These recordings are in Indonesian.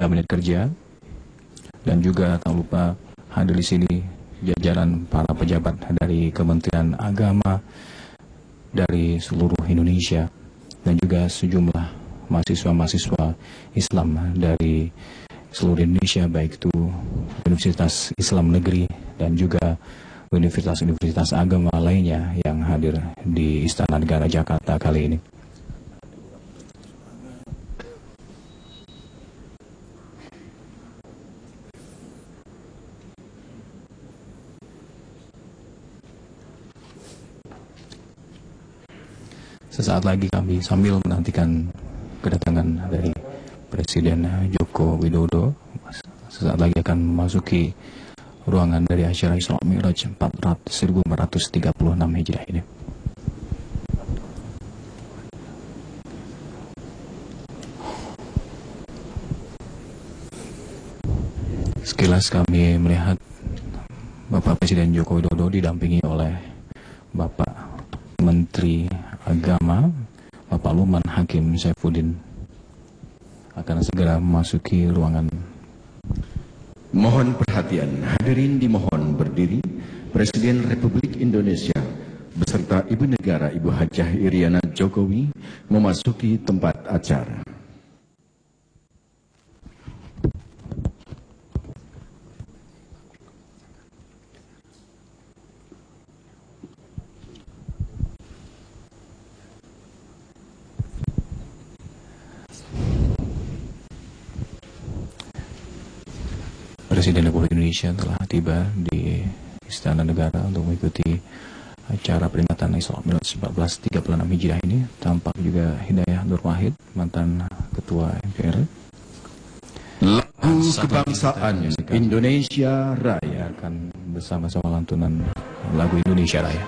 Kabinet Kerja, dan juga tak lupa hadir di sini jajaran para pejabat dari Kementerian Agama dari seluruh Indonesia, dan juga sejumlah mahasiswa-mahasiswa Islam dari seluruh Indonesia, baik itu Universitas Islam Negeri dan juga universitas-universitas agama lainnya yang hadir di Istana Negara Jakarta kali ini. Sesaat lagi kami sambil menantikan kedatangan dari Presiden Joko Widodo, sesaat lagi akan memasuki ruangan dari acara Isra Mi'raj 1436 Hijriah ini. Sekilas kami melihat Bapak Presiden Joko Widodo didampingi oleh Bapak Menteri Agama, Bapak Luman Hakim Saifuddin, akan segera memasuki ruangan. Mohon perhatian, hadirin dimohon berdiri. Presiden Republik Indonesia beserta Ibu Negara Ibu Hajah Iriana Jokowi memasuki tempat acara. Presiden Republik Indonesia telah tiba di Istana Negara untuk mengikuti acara peringatan Isra Mi'raj 1436 Hijriah ini. Tampak juga Hidayah Nur Wahid, mantan Ketua MPR. Lagu Kebangsaan Indonesia Raya akan bersama-sama lantunan lagu Indonesia Raya.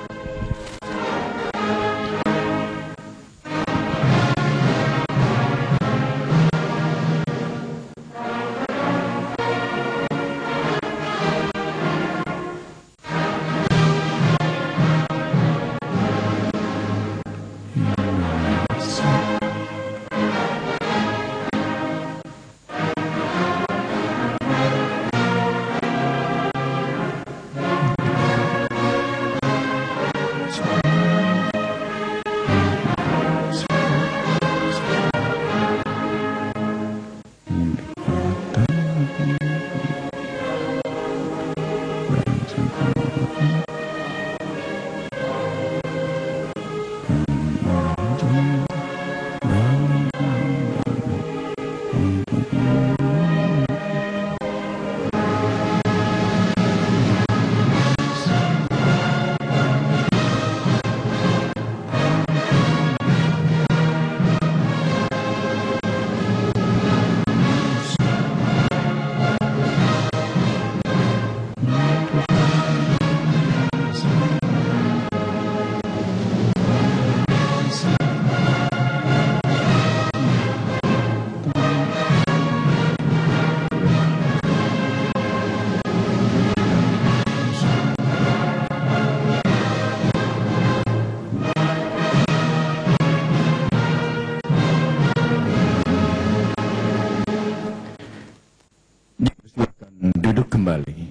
Duduk kembali.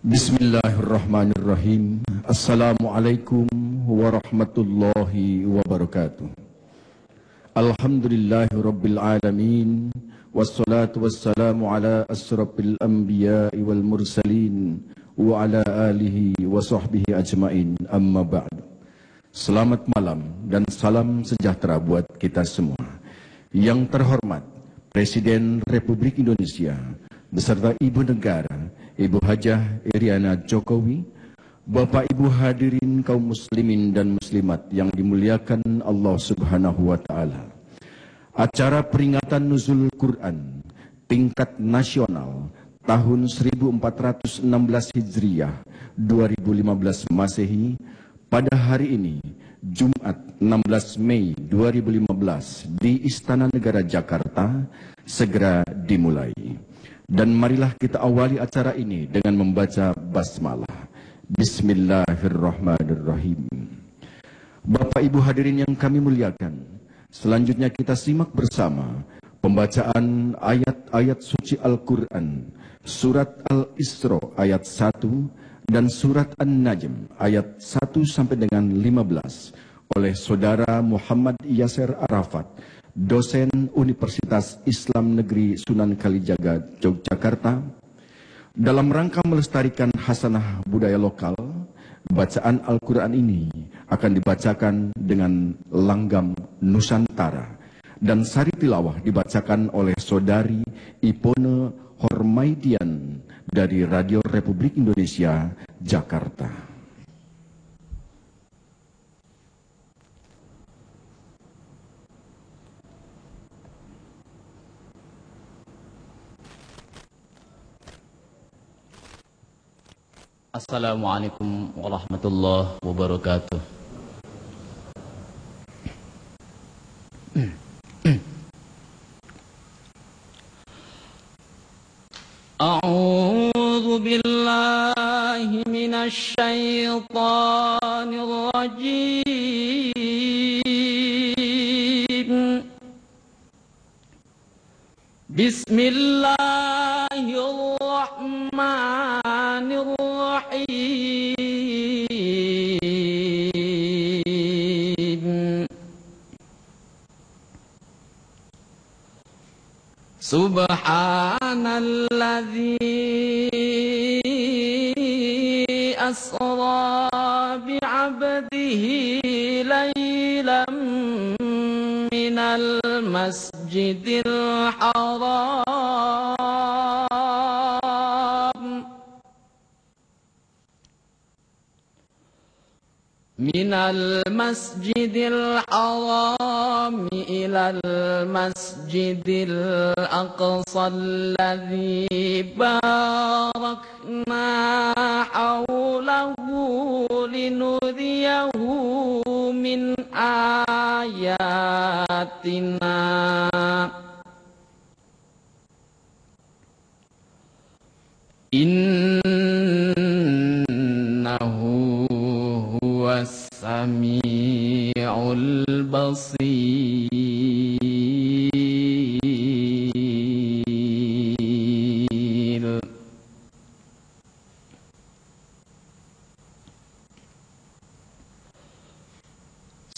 Bismillahirrahmanirrahim. Assalamualaikum warahmatullahi wabarakatuh. Alhamdulillahirabbil alamin. Wassalatu wassalamu ala asrafil anbiya'i wal mursalin wa ala alihi wa sahbihi ajmain, amma ba'du. Selamat malam dan salam sejahtera buat kita semua. Yang terhormat Presiden Republik Indonesia beserta Ibu Negara Ibu Hajah Iriana Jokowi, Bapak Ibu hadirin kaum muslimin dan muslimat yang dimuliakan Allah Subhanahu wa taala. Acara peringatan Nuzul Quran tingkat nasional tahun 1416 Hijriah 2015 Masehi pada hari ini Jumat 16 Mei 2015 di Istana Negara Jakarta segera dimulai. Dan marilah kita awali acara ini dengan membaca basmalah. Bismillahirrahmanirrahim. Bapak Ibu hadirin yang kami muliakan, selanjutnya kita simak bersama pembacaan ayat-ayat suci Al-Quran, surat Al-Isra ayat 1 dan surat An-Najm ayat 1 sampai dengan 15 oleh Saudara Muhammad Yasser Arafat, dosen Universitas Islam Negeri Sunan Kalijaga, Yogyakarta. Dalam rangka melestarikan hasanah budaya lokal, bacaan Al-Quran ini akan dibacakan dengan langgam Nusantara, dan sari tilawah dibacakan oleh Saudari Ipone Hormaidian dari Radio Republik Indonesia, Jakarta. Assalamualaikum warahmatullahi wabarakatuh. A'udzu billahi minasy syaithanir rajim. Bismillahirrahmanirrahim. Subhanalladzi asra bi'abdihi laylan minal masjidil haram ilal masjidil aqsa alladzi barakna hawlahu linuriyahu min ayatina. Innahu huwas sami'ul basir.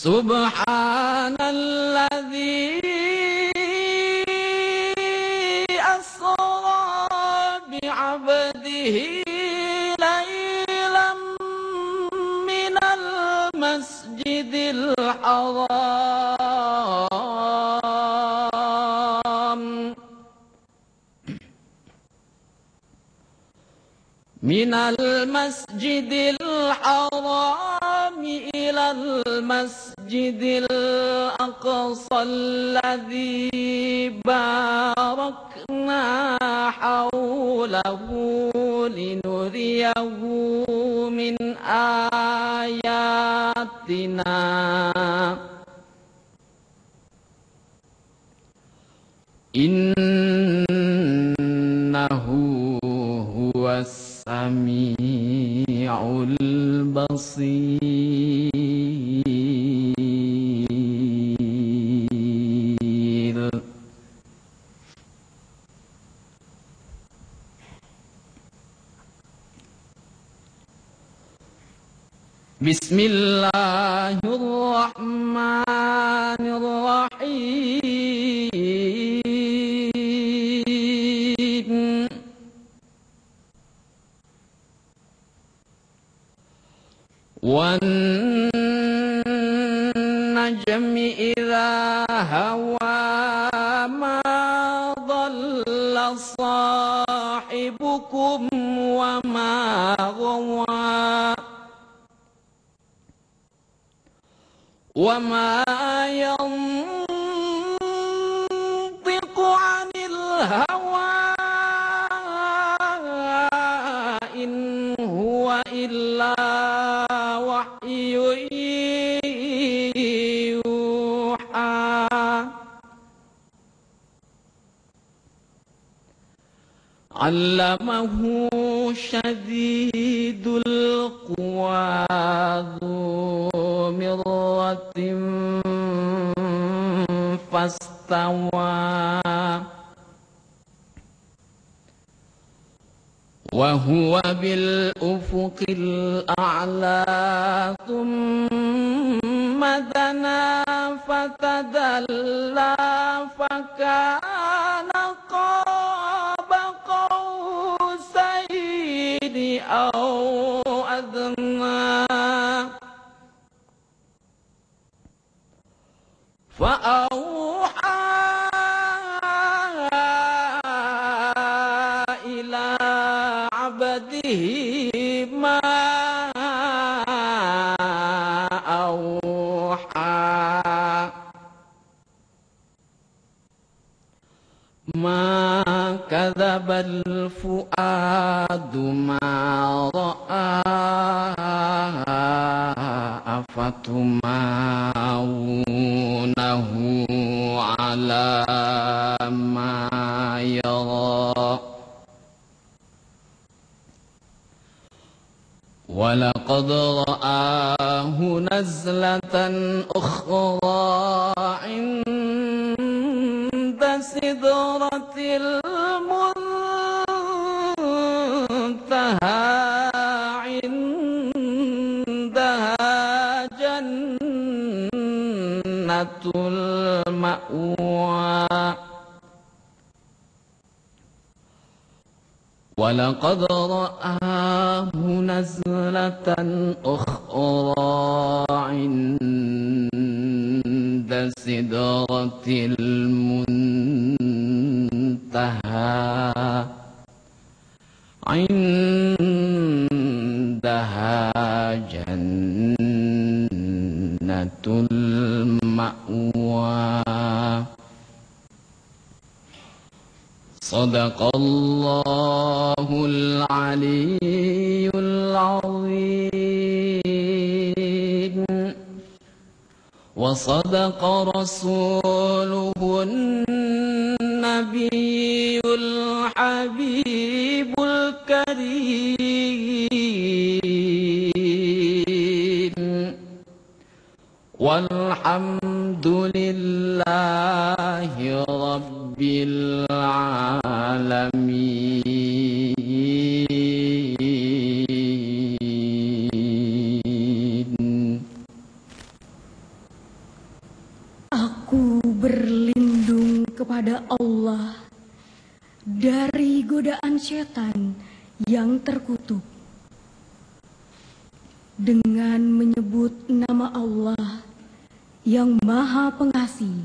Subhanalladzi asra bi'abdihi laylan minal masjidil haram ilal masjidil aqsa alladzi barakna hawlahu linuriyahu min ayatina. Innahu huwas sami'ul basir. Bismillahirrahmanirrahim. Wan najmi idza hawa ma dhalla sahibukum wa ma ghawa wa ma yantiqu 'anil hawa in huwa illa wahyun yuha. allamahu syadidul quwa dzu mirratin fastawa wa huwa bil ufuqil a'la thumma dana fatadalla fakana qaba qausaini aw adna fa'auha ila abdihi ma auha ma kadzabal fuadu ma ra'a afatumarunahu ala ma yara walaqad ra'ahu nazlatan ukhra inda sidratil muntaha indaha jannatul ma'wa walaqad ra'ahu nazlatan ukhra inda sidratil muntaha indaha jannatul ma'wa. Sadaqallahul aliyyul azim wa sadaqa rasuluhun nabiyyul habibul karim walhamdulillahi rabbil alamin. Aku berlindung kepada Allah dari godaan setan yang terkutuk dengan menyebut nama Allah yang Maha Pengasih,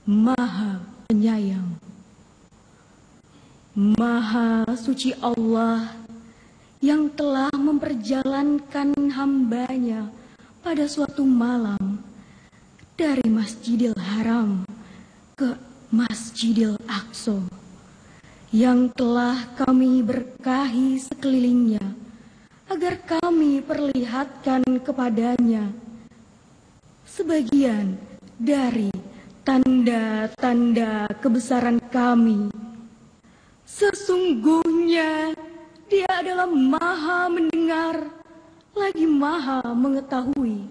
Maha Penyayang. Maha suci Allah yang telah memperjalankan hambanya pada suatu malam dari Masjidil Haram ke Masjidil Aqsa, yang telah kami berkahi sekelilingnya agar kami perlihatkan kepadanya sebagian dari tanda-tanda kebesaran kami. Sesungguhnya Dia adalah Maha mendengar lagi Maha mengetahui.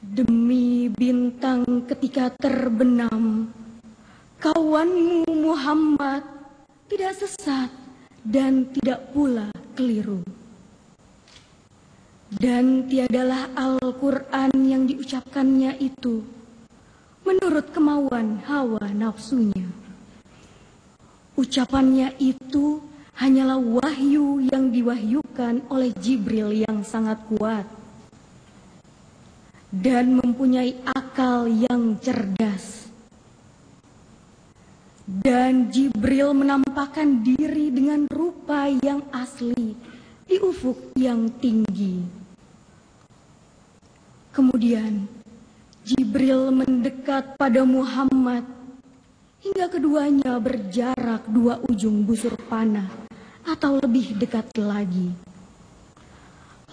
Demi bintang ketika terbenam, kawanmu Muhammad tidak sesat dan tidak pula keliru. Dan tiadalah Al-Quran yang diucapkannya itu menurut kemauan hawa nafsunya. Ucapannya itu hanyalah wahyu yang diwahyukan oleh Jibril yang sangat kuat dan mempunyai akal yang cerdas. Dan Jibril menampakkan diri dengan rupa yang asli di ufuk yang tinggi. Kemudian Jibril mendekat pada Muhammad hingga keduanya berjarak 2 ujung busur panah atau lebih dekat lagi.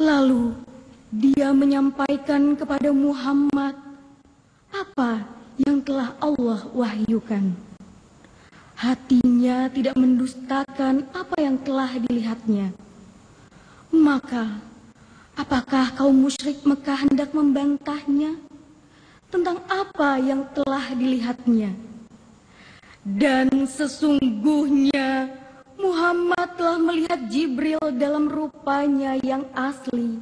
Lalu dia menyampaikan kepada Muhammad apa yang telah Allah wahyukan. hatinya tidak mendustakan apa yang telah dilihatnya. Maka, apakah kaum musyrik Mekah hendak membantahnya tentang apa yang telah dilihatnya? Dan sesungguhnya Muhammad telah melihat Jibril dalam rupanya yang asli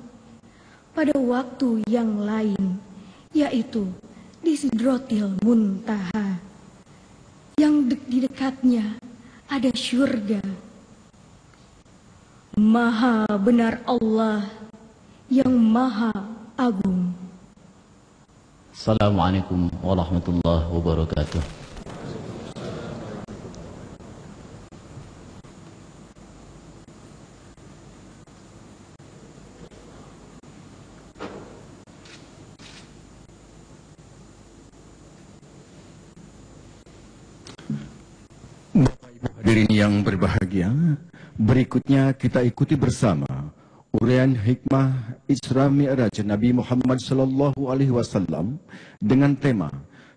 pada waktu yang lain, yaitu di Sidratil Muntaha, yang di dekatnya ada syurga. Maha benar Allah yang maha agung. Assalamualaikum warahmatullahi wabarakatuh. Hadirin yang berbahagia, berikutnya kita ikuti bersama uraian hikmah Isra Mi'raj Nabi Muhammad sallallahu alaihi wasallam dengan tema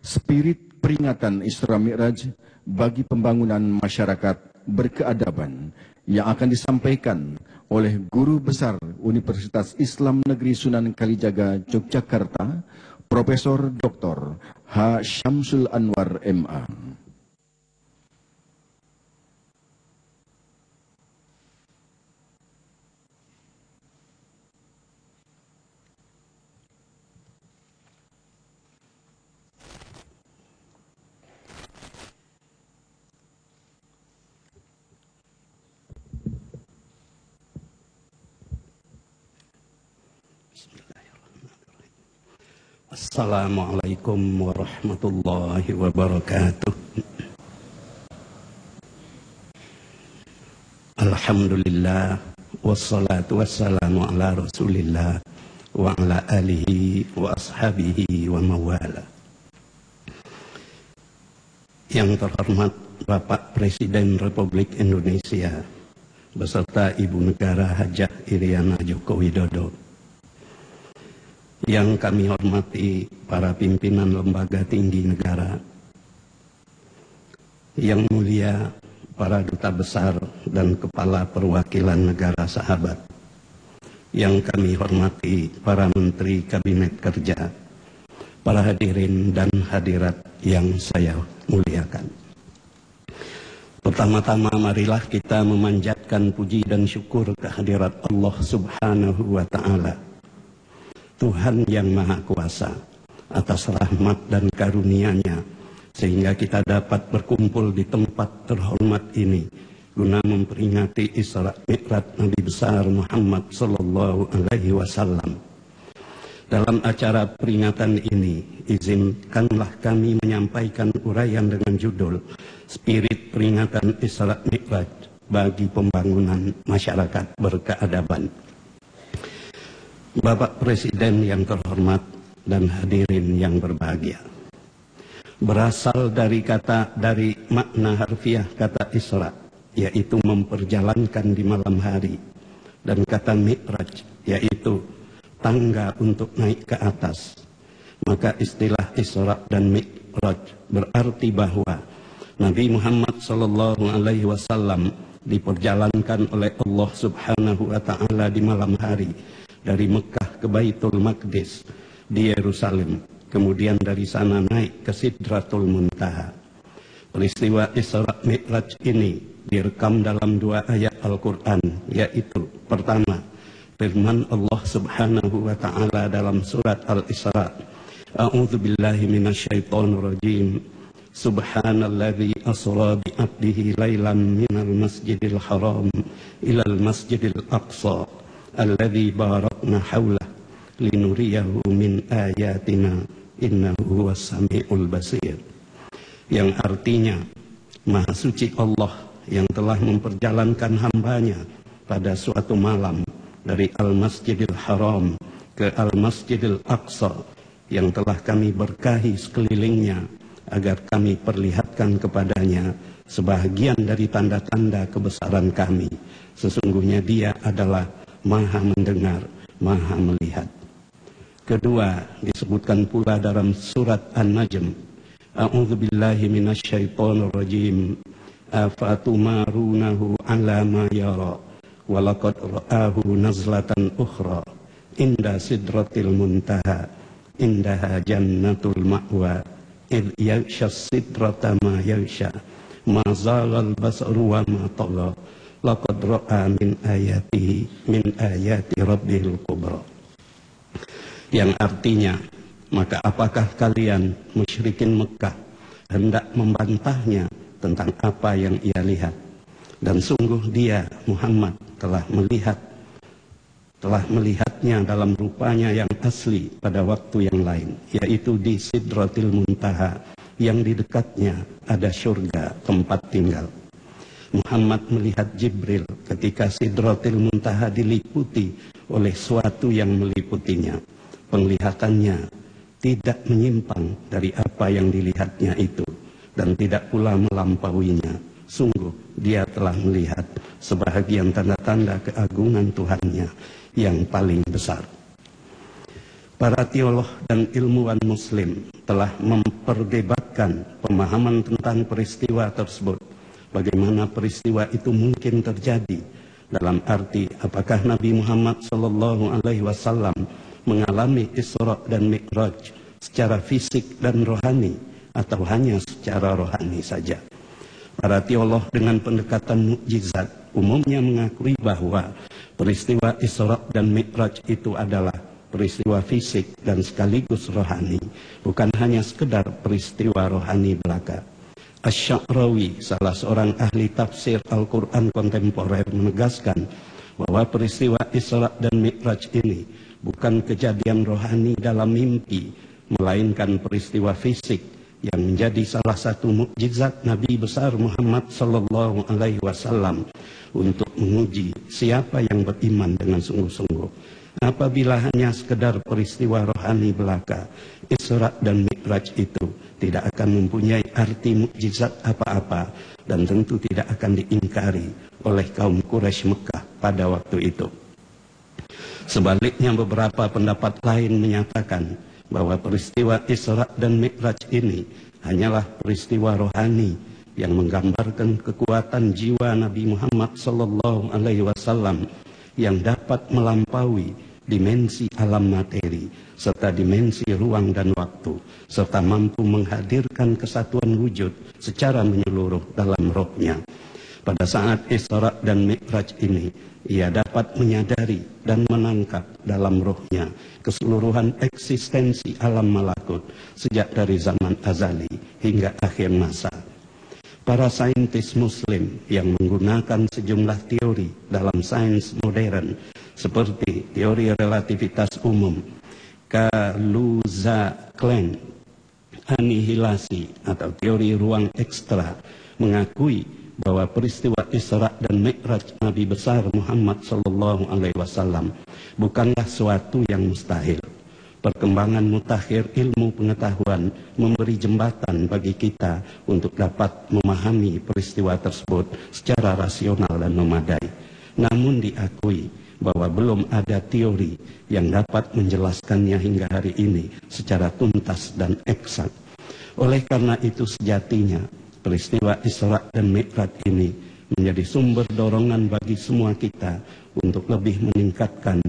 Spirit Peringatan Isra Mi'raj bagi Pembangunan Masyarakat Berkeadaban, yang akan disampaikan oleh Guru Besar Universitas Islam Negeri Sunan Kalijaga Yogyakarta, Profesor Dr. H. Syamsul Anwar MA. Assalamualaikum warahmatullahi wabarakatuh. Alhamdulillah, wassalatu wassalamu ala rasulillah wa ala alihi wa ashabihi wa mawala. Yang terhormat Bapak Presiden Republik Indonesia beserta Ibu Negara Hajah Iriana Joko Widodo, yang kami hormati para pimpinan lembaga tinggi negara, yang mulia para duta besar dan kepala perwakilan negara sahabat, yang kami hormati para menteri kabinet kerja, para hadirin dan hadirat yang saya muliakan. Pertama-tama marilah kita memanjatkan puji dan syukur kehadirat Allah Subhanahu wa Ta'ala, Tuhan yang Maha Kuasa, atas rahmat dan karunia-Nya, sehingga kita dapat berkumpul di tempat terhormat ini guna memperingati Isra Mi'raj Nabi besar Muhammad sallallahu alaihi wasallam. Dalam acara peringatan ini, izinkanlah kami menyampaikan uraian dengan judul Spirit Peringatan Isra Mi'raj bagi Pembangunan Masyarakat Berkeadaban. Bapak Presiden yang terhormat dan hadirin yang berbahagia, berasal dari makna harfiah kata Isra, yaitu memperjalankan di malam hari, dan kata Mi'raj, yaitu tangga untuk naik ke atas. Maka istilah Isra dan Mi'raj berarti bahwa Nabi Muhammad SAW diperjalankan oleh Allah Subhanahu wa Ta'ala di malam hari dari Mekah ke Baitul Maqdis di Yerusalem, kemudian dari sana naik ke Sidratul Muntaha. Peristiwa Isra Mi'raj ini direkam dalam 2 ayat Al-Quran, yaitu pertama, firman Allah Subhanahu wa Ta'ala dalam surat Al-Isra, A'udzu billahi minasyaitonir rajim. Subhanalladzi asra bi 'abdihi lailan minal masjidil haram ilal masjidil aqsa alladzi barakna haulah linuriyahu min ayatina innahu huwas samiul basir. Yang artinya, Maha Suci Allah yang telah memperjalankan hambanya pada suatu malam dari Al-Masjidil Haram ke Al-Masjidil Aqsa yang telah kami berkahi sekelilingnya agar kami perlihatkan kepadanya sebahagian dari tanda-tanda kebesaran kami. Sesungguhnya Dia adalah Maha mendengar, Maha melihat. Kedua, disebutkan pula dalam surat An-Najm, A'udzu billahi minasyaitonir rajim. afatumarunahu ala ma yara walaqad ra'ahu nazlatan ukhra inda sidratil muntaha indaha jannatul ma'wa id yaghsha sidrata ma yaghsha ma zaghal basaru wa ma tagha laqad ra'a min ayati rabbihil kubra, yang artinya, maka apakah kalian musyrikin Mekah hendak membantahnya tentang apa yang ia lihat, dan sungguh dia Muhammad telah melihatnya dalam rupanya yang asli pada waktu yang lain, yaitu di Sidratil Muntaha, yang di dekatnya ada surga tempat tinggal. Muhammad melihat Jibril ketika Sidratil Muntaha diliputi oleh suatu yang meliputinya. Penglihatannya tidak menyimpang dari apa yang dilihatnya itu, dan tidak pula melampauinya. Sungguh dia telah melihat sebahagian tanda-tanda keagungan Tuhannya yang paling besar. Para teolog dan ilmuwan muslim telah memperdebatkan pemahaman tentang peristiwa tersebut. Bagaimana peristiwa itu mungkin terjadi, dalam arti apakah Nabi Muhammad SAW mengalami Isra dan Mi'raj secara fisik dan rohani, atau hanya secara rohani saja. Para teolog dengan pendekatan mukjizat umumnya mengakui bahwa peristiwa Isra dan Mi'raj itu adalah peristiwa fisik dan sekaligus rohani, bukan hanya sekedar peristiwa rohani belaka. Asy-Sya'rawi, salah seorang ahli tafsir Al-Quran kontemporer, menegaskan bahwa peristiwa Isra dan Mi'raj ini bukan kejadian rohani dalam mimpi, melainkan peristiwa fisik yang menjadi salah satu mukjizat Nabi besar Muhammad SAW untuk menguji siapa yang beriman dengan sungguh-sungguh. Apabila hanya sekedar peristiwa rohani belaka, Isra dan Mi'raj itu tidak akan mempunyai arti mukjizat apa-apa, dan tentu tidak akan diingkari oleh kaum Quraisy Mekah pada waktu itu. Sebaliknya, beberapa pendapat lain menyatakan bahwa peristiwa Isra dan Mi'raj ini hanyalah peristiwa rohani yang menggambarkan kekuatan jiwa Nabi Muhammad SAW yang dapat melampaui dimensi alam materi serta dimensi ruang dan waktu, serta mampu menghadirkan kesatuan wujud secara menyeluruh dalam rohnya. Pada saat Isra dan Mi'raj ini, ia dapat menyadari dan menangkap dalam rohnya keseluruhan eksistensi alam malakut sejak dari zaman azali hingga akhir masa. Para saintis muslim yang menggunakan sejumlah teori dalam sains modern seperti teori relativitas umum, Kaluza-Klein, anihilasi atau teori ruang ekstra, mengakui bahwa peristiwa Isra dan Mi'raj Nabi besar Muhammad SAW bukanlah suatu yang mustahil. Perkembangan mutakhir ilmu pengetahuan memberi jembatan bagi kita untuk dapat memahami peristiwa tersebut secara rasional dan memadai. Namun diakui bahwa belum ada teori yang dapat menjelaskannya hingga hari ini secara tuntas dan eksak. Oleh karena itu sejatinya peristiwa Isra dan Mi'raj ini menjadi sumber dorongan bagi semua kita untuk lebih meningkatkan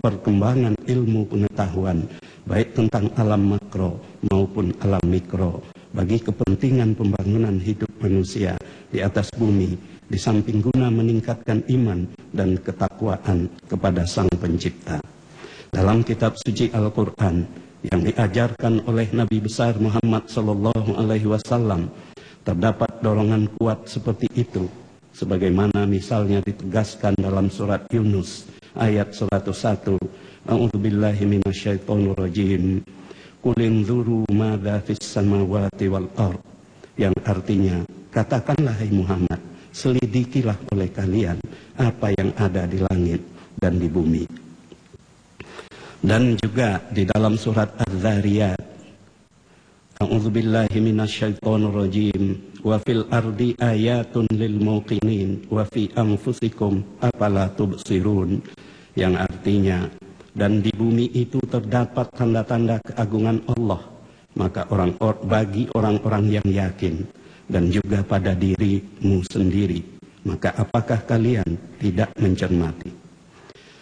perkembangan ilmu pengetahuan baik tentang alam makro maupun alam mikro bagi kepentingan pembangunan hidup manusia di atas bumi, di samping guna meningkatkan iman dan ketakwaan kepada Sang Pencipta. Dalam kitab suci Al-Quran yang diajarkan oleh Nabi besar Muhammad SAW terdapat dorongan kuat seperti itu, sebagaimana misalnya ditegaskan dalam surat Yunus ayat 101, A'udzubillahi minasyaitonir rajim, Qul inzuru madza fis samawati wal ard, yang artinya, katakanlah hai Muhammad, selidikilah oleh kalian apa yang ada di langit dan di bumi. Dan juga di dalam surat Az-Zariyat, A'udzubillahi minasyaitonir rajim, wa fil ardi ayatun lil muqinin wa fi anfusikum afala tubsirun, yang artinya, dan di bumi itu terdapat tanda-tanda keagungan Allah, maka bagi orang-orang yang yakin, dan juga pada dirimu sendiri, maka apakah kalian tidak mencermati?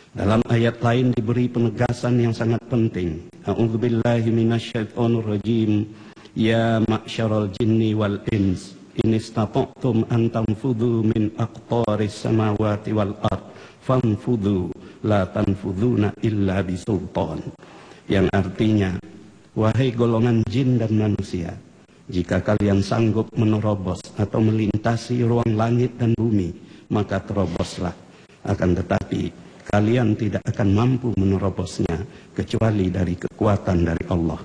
Dalam ayat lain diberi penegasan yang sangat penting. A'udzubillahi minasyaitonirrajim. Ya ma'syaral jinni wal ins, in istata'tum an tanfudhu min aqtaris samawati wal ard fanfudhu la tanfudhuna illa bisultan. Yang artinya, wahai golongan jin dan manusia, jika kalian sanggup menerobos atau melintasi ruang langit dan bumi, maka teroboslah. Akan tetapi kalian tidak akan mampu menerobosnya kecuali dari kekuatan dari Allah.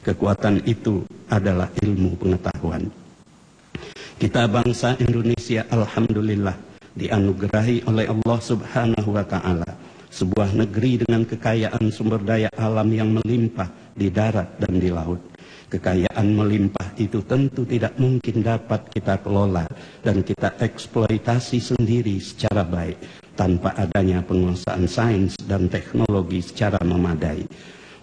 Kekuatan itu adalah ilmu pengetahuan. Kita bangsa Indonesia alhamdulillah dianugerahi oleh Allah Subhanahu wa taala sebuah negeri dengan kekayaan sumber daya alam yang melimpah di darat dan di laut. Kekayaan melimpah itu tentu tidak mungkin dapat kita kelola dan kita eksploitasi sendiri secara baik tanpa adanya penguasaan sains dan teknologi secara memadai.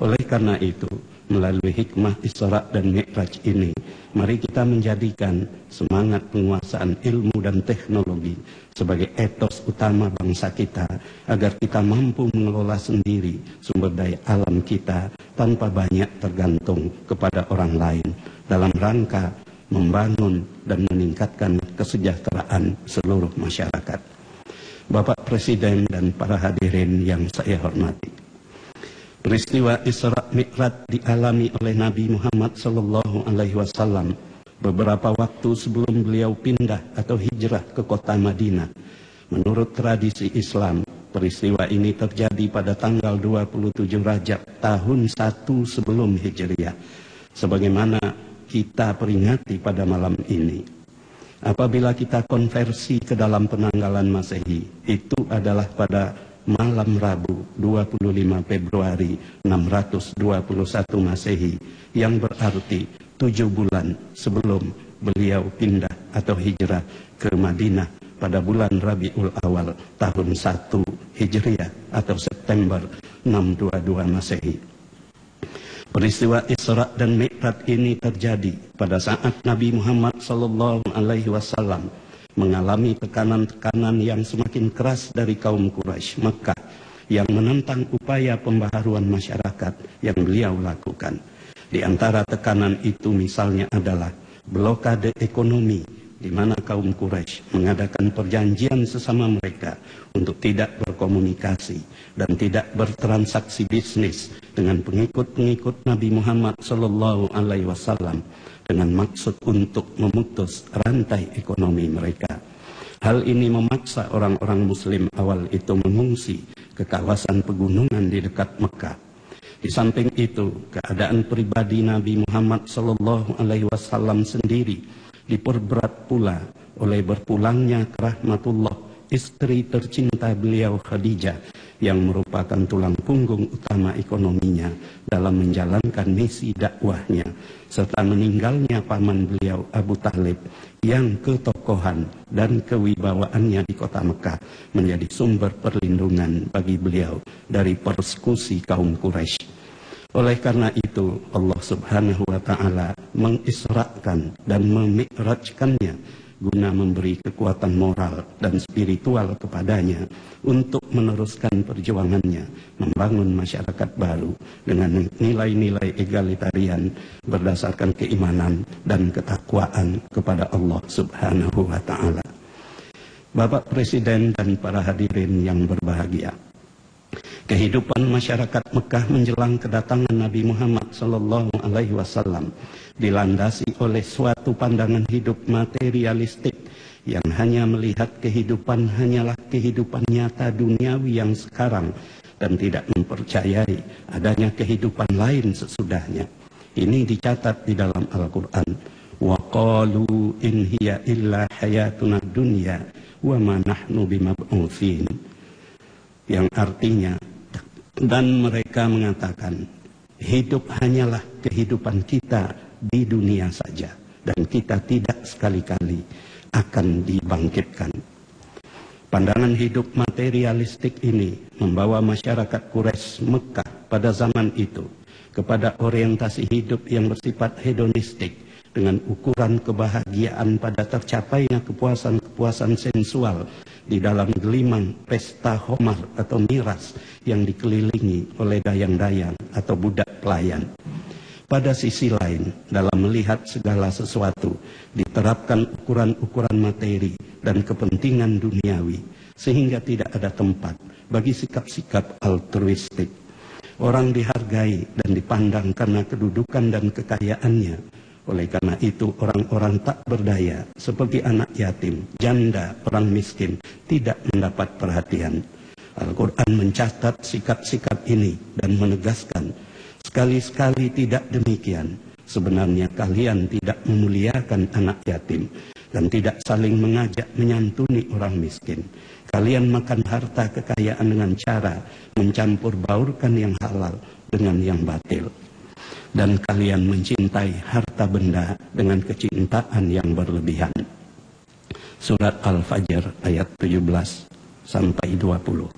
Oleh karena itu, melalui hikmah Isra dan Mi'raj ini, mari kita menjadikan semangat penguasaan ilmu dan teknologi sebagai etos utama bangsa kita, agar kita mampu mengelola sendiri sumber daya alam kita tanpa banyak tergantung kepada orang lain dalam rangka membangun dan meningkatkan kesejahteraan seluruh masyarakat. Bapak Presiden dan para hadirin yang saya hormati, peristiwa Isra Mi'raj dialami oleh Nabi Muhammad SAW beberapa waktu sebelum beliau pindah atau hijrah ke kota Madinah. Menurut tradisi Islam, peristiwa ini terjadi pada tanggal 27 Rajab tahun 1 sebelum Hijriah, sebagaimana kita peringati pada malam ini. Apabila kita konversi ke dalam penanggalan Masehi, itu adalah pada malam Rabu 25 Februari 621 Masehi, yang berarti 7 bulan sebelum beliau pindah atau hijrah ke Madinah pada bulan Rabiul Awal tahun 1 Hijriah atau September 622 Masehi. Peristiwa Isra dan Mi'raj ini terjadi pada saat Nabi Muhammad SAW mengalami tekanan-tekanan yang semakin keras dari kaum Quraisy Mekah yang menentang upaya pembaharuan masyarakat yang beliau lakukan. Di antara tekanan itu misalnya adalah blokade ekonomi, di mana kaum Quraisy mengadakan perjanjian sesama mereka untuk tidak berkomunikasi dan tidak bertransaksi bisnis dengan pengikut-pengikut Nabi Muhammad SAW dengan maksud untuk memutus rantai ekonomi mereka. Hal ini memaksa orang-orang Muslim awal itu mengungsi ke kawasan pegunungan di dekat Mekah. Di samping itu, keadaan pribadi Nabi Muhammad SAW sendiri diperberat pula oleh berpulangnya ke rahmatullah istri tercinta beliau Khadijah, yang merupakan tulang punggung utama ekonominya dalam menjalankan misi dakwahnya, serta meninggalnya paman beliau Abu Talib yang ketokohan dan kewibawaannya di kota Mekah menjadi sumber perlindungan bagi beliau dari persekusi kaum Quraisy. Oleh karena itu, Allah Subhanahu wa Ta'ala mengisrakan dan memi'rajkannya guna memberi kekuatan moral dan spiritual kepadanya untuk meneruskan perjuangannya membangun masyarakat baru dengan nilai-nilai egalitarian berdasarkan keimanan dan ketakwaan kepada Allah Subhanahu wa Ta'ala. Bapak Presiden dan para hadirin yang berbahagia, kehidupan masyarakat Mekah menjelang kedatangan Nabi Muhammad SAW dilandasi oleh suatu pandangan hidup materialistik yang hanya melihat kehidupan hanyalah kehidupan nyata duniawi yang sekarang dan tidak mempercayai adanya kehidupan lain sesudahnya. Ini dicatat di dalam Al-Quran. Wa qalu in hiya illa hayatuna dunya wa ma nahnu bimab'utsin. Yang artinya, dan mereka mengatakan, hidup hanyalah kehidupan kita di dunia saja, dan kita tidak sekali-kali akan dibangkitkan. Pandangan hidup materialistik ini membawa masyarakat Quraisy Mekah pada zaman itu kepada orientasi hidup yang bersifat hedonistik dengan ukuran kebahagiaan pada tercapainya kepuasan-kepuasan sensual di dalam gelimang pesta homar atau miras yang dikelilingi oleh dayang-dayang atau budak pelayan. Pada sisi lain, dalam melihat segala sesuatu, diterapkan ukuran-ukuran materi dan kepentingan duniawi, sehingga tidak ada tempat bagi sikap-sikap altruistik. Orang dihargai dan dipandang karena kedudukan dan kekayaannya. Oleh karena itu, orang-orang tak berdaya, seperti anak yatim, janda, orang miskin, tidak mendapat perhatian. Al-Quran mencatat sikap-sikap ini dan menegaskan, sekali-sekali tidak demikian. Sebenarnya kalian tidak memuliakan anak yatim dan tidak saling mengajak menyantuni orang miskin. Kalian makan harta kekayaan dengan cara mencampur baurkan yang halal dengan yang batil. Dan kalian mencintai harta benda dengan kecintaan yang berlebihan. Surat Al-Fajr ayat 17 sampai 20.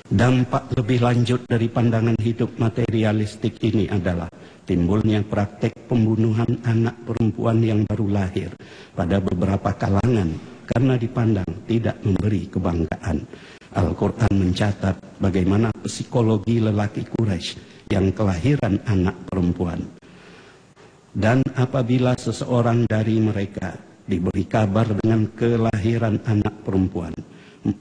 Dampak lebih lanjut dari pandangan hidup materialistik ini adalah timbulnya praktek pembunuhan anak perempuan yang baru lahir pada beberapa kalangan karena dipandang tidak memberi kebanggaan. Al-Quran mencatat bagaimana psikologi lelaki Quraisy yang kelahiran anak perempuan. Dan apabila seseorang dari mereka diberi kabar dengan kelahiran anak perempuan,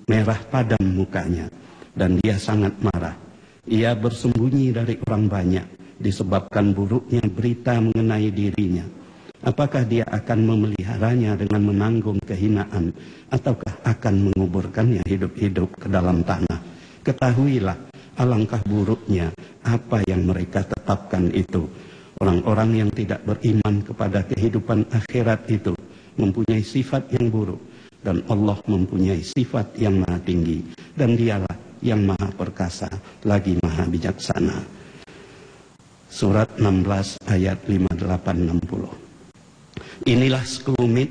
merah padam mukanya, dan dia sangat marah. Ia bersembunyi dari orang banyak disebabkan buruknya berita mengenai dirinya. Apakah dia akan memeliharanya dengan menanggung kehinaan, ataukah akan menguburkannya hidup-hidup ke dalam tanah? Ketahuilah, alangkah buruknya apa yang mereka tetapkan itu. Orang-orang yang tidak beriman kepada kehidupan akhirat itu mempunyai sifat yang buruk, dan Allah mempunyai sifat yang maha tinggi, dan dialah yang maha perkasa lagi maha bijaksana. Surat 16 ayat 58-60. Inilah sekelumit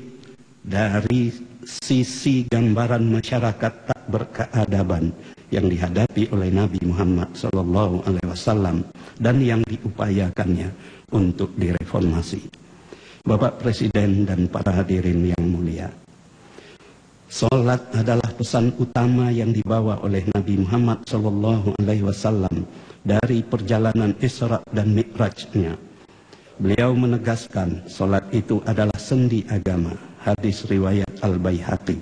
dari sisi gambaran masyarakat tak berkeadaban yang dihadapi oleh Nabi Muhammad SAW dan yang diupayakannya untuk direformasi. Bapak Presiden dan para hadirin yang mulia, salat adalah pesan utama yang dibawa oleh Nabi Muhammad SAW dari perjalanan Isra dan Mi'rajnya. Beliau menegaskan salat itu adalah sendi agama. Hadis riwayat Al-Baihaqi.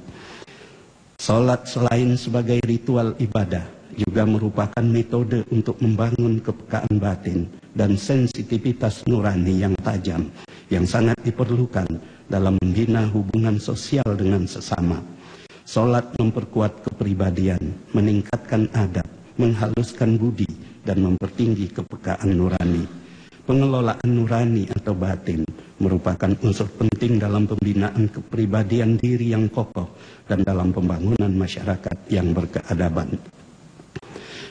Salat selain sebagai ritual ibadah juga merupakan metode untuk membangun kepekaan batin dan sensitivitas nurani yang tajam yang sangat diperlukan dalam membina hubungan sosial dengan sesama. Salat memperkuat kepribadian, meningkatkan adab, menghaluskan budi, dan mempertinggi kepekaan nurani. Pengelolaan nurani atau batin merupakan unsur penting dalam pembinaan kepribadian diri yang kokoh dan dalam pembangunan masyarakat yang berkeadaban.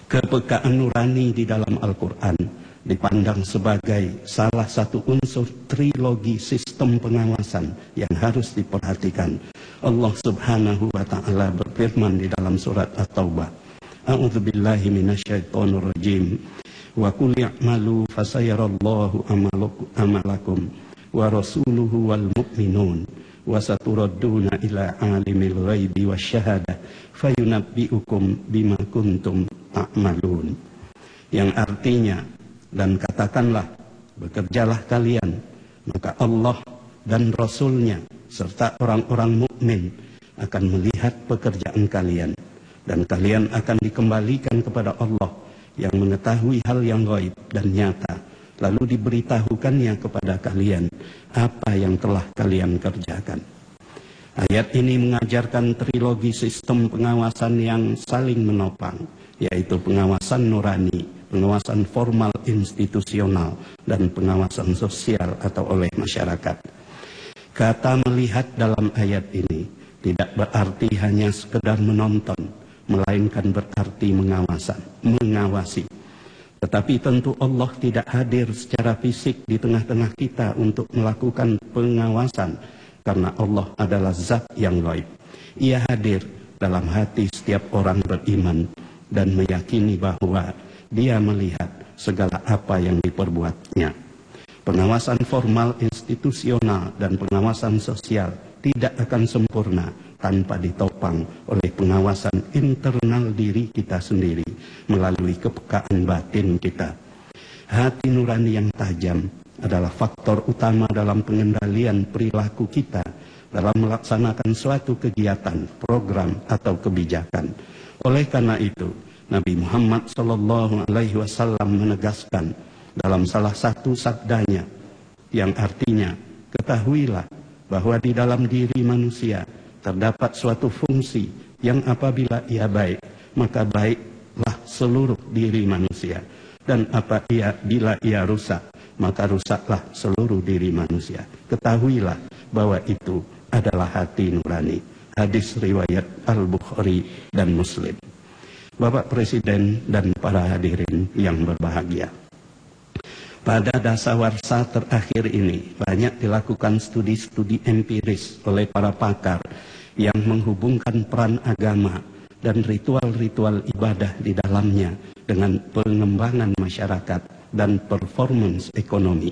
Kepekaan nurani di dalam Al-Quran dipandang sebagai salah satu unsur trilogi sistem pengawasan yang harus diperhatikan. Allah Subhanahu wa Ta'ala berfirman di dalam surat At-Taubah, A'udzubillahi minasyaitonirrajim. Wa qul ya'malu fasayarallahu amalakum wa rasuluhu wal mu'minun wa saturadduna ila alimil ghaibi wasyahadah fayunabbi'ukum bima kuntum ta'malun. Yang artinya, dan katakanlah, bekerjalah kalian, maka Allah dan Rasulnya serta orang-orang mukmin akan melihat pekerjaan kalian, dan kalian akan dikembalikan kepada Allah yang mengetahui hal yang gaib dan nyata, lalu diberitahukannya kepada kalian apa yang telah kalian kerjakan. Ayat ini mengajarkan trilogi sistem pengawasan yang saling menopang, yaitu pengawasan nurani, pengawasan formal institusional, dan pengawasan sosial atau oleh masyarakat. Kata melihat dalam ayat ini tidak berarti hanya sekedar menonton, melainkan berarti mengawasi. Tetapi tentu Allah tidak hadir secara fisik di tengah-tengah kita untuk melakukan pengawasan, karena Allah adalah zat yang gaib. Ia hadir dalam hati setiap orang beriman dan meyakini bahwa Dia melihat segala apa yang diperbuatnya. Pengawasan formal institusional institusional dan pengawasan sosial tidak akan sempurna tanpa ditopang oleh pengawasan internal diri kita sendiri melalui kepekaan batin kita. Hati nurani yang tajam adalah faktor utama dalam pengendalian perilaku kita dalam melaksanakan suatu kegiatan, program, atau kebijakan. Oleh karena itu, Nabi Muhammad SAW menegaskan dalam salah satu sabdanya yang artinya, ketahuilah bahwa di dalam diri manusia terdapat suatu fungsi yang apabila ia baik, maka baiklah seluruh diri manusia. Dan bila ia rusak, maka rusaklah seluruh diri manusia. Ketahuilah bahwa itu adalah hati nurani. Hadis riwayat Al-Bukhari dan Muslim. Bapak Presiden dan para hadirin yang berbahagia, pada dasawarsa terakhir ini banyak dilakukan studi-studi empiris oleh para pakar yang menghubungkan peran agama dan ritual-ritual ibadah di dalamnya dengan pengembangan masyarakat dan performance ekonomi.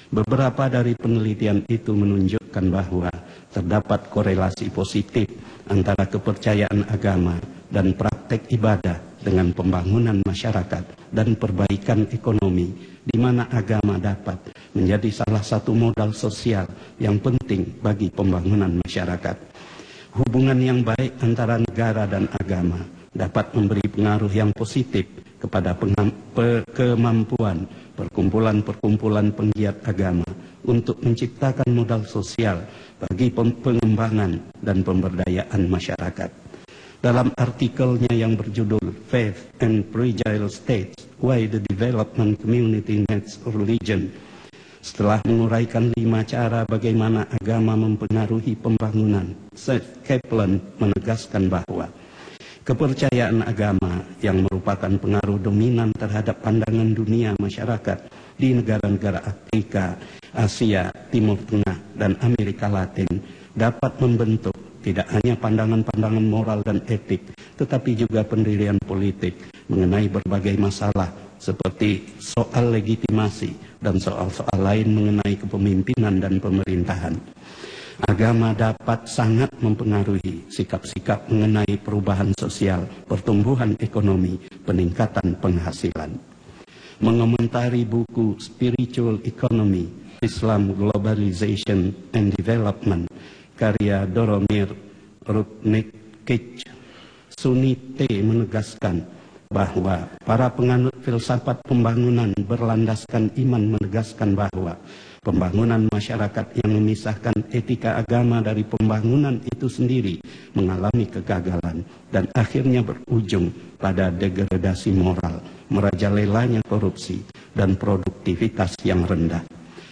Beberapa dari penelitian itu menunjukkan bahwa terdapat korelasi positif antara kepercayaan agama dan praktek ibadah dengan pembangunan masyarakat dan perbaikan ekonomi, di mana agama dapat menjadi salah satu modal sosial yang penting bagi pembangunan masyarakat. Hubungan yang baik antara negara dan agama dapat memberi pengaruh yang positif kepada kemampuan perkumpulan-perkumpulan penggiat agama untuk menciptakan modal sosial bagi pengembangan dan pemberdayaan masyarakat. Dalam artikelnya yang berjudul Faith and Fragile States, Why the Development Community Needs Religion, setelah menguraikan 5 cara bagaimana agama mempengaruhi pembangunan, Seth Kaplan menegaskan bahwa kepercayaan agama yang merupakan pengaruh dominan terhadap pandangan dunia masyarakat di negara-negara Afrika, Asia, Timur Tengah, dan Amerika Latin dapat membentuk tidak hanya pandangan-pandangan moral dan etik, tetapi juga pendirian politik mengenai berbagai masalah seperti soal legitimasi dan soal-soal lain mengenai kepemimpinan dan pemerintahan. Agama dapat sangat mempengaruhi sikap-sikap mengenai perubahan sosial, pertumbuhan ekonomi, peningkatan penghasilan. Mengomentari buku Spiritual Economy, Islam, Globalization and Development, karya Doromir Rudnikic, Sunite menegaskan bahwa para penganut filsafat pembangunan berlandaskan iman menegaskan bahwa pembangunan masyarakat yang memisahkan etika agama dari pembangunan itu sendiri mengalami kegagalan dan akhirnya berujung pada degradasi moral, merajalelanya korupsi, dan produktivitas yang rendah.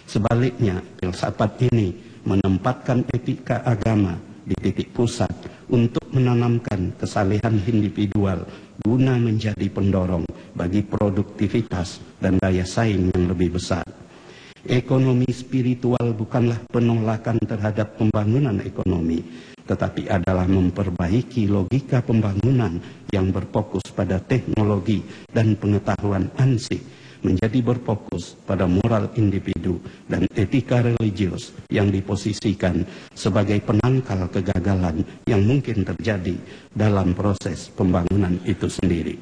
Sebaliknya, filsafat ini menempatkan etika agama di titik pusat untuk menanamkan kesalehan individual guna menjadi pendorong bagi produktivitas dan daya saing yang lebih besar. Ekonomi spiritual bukanlah penolakan terhadap pembangunan ekonomi, tetapi adalah memperbaiki logika pembangunan yang berfokus pada teknologi dan pengetahuan ansih, menjadi berfokus pada moral individu dan etika religius yang diposisikan sebagai penangkal kegagalan yang mungkin terjadi dalam proses pembangunan itu sendiri.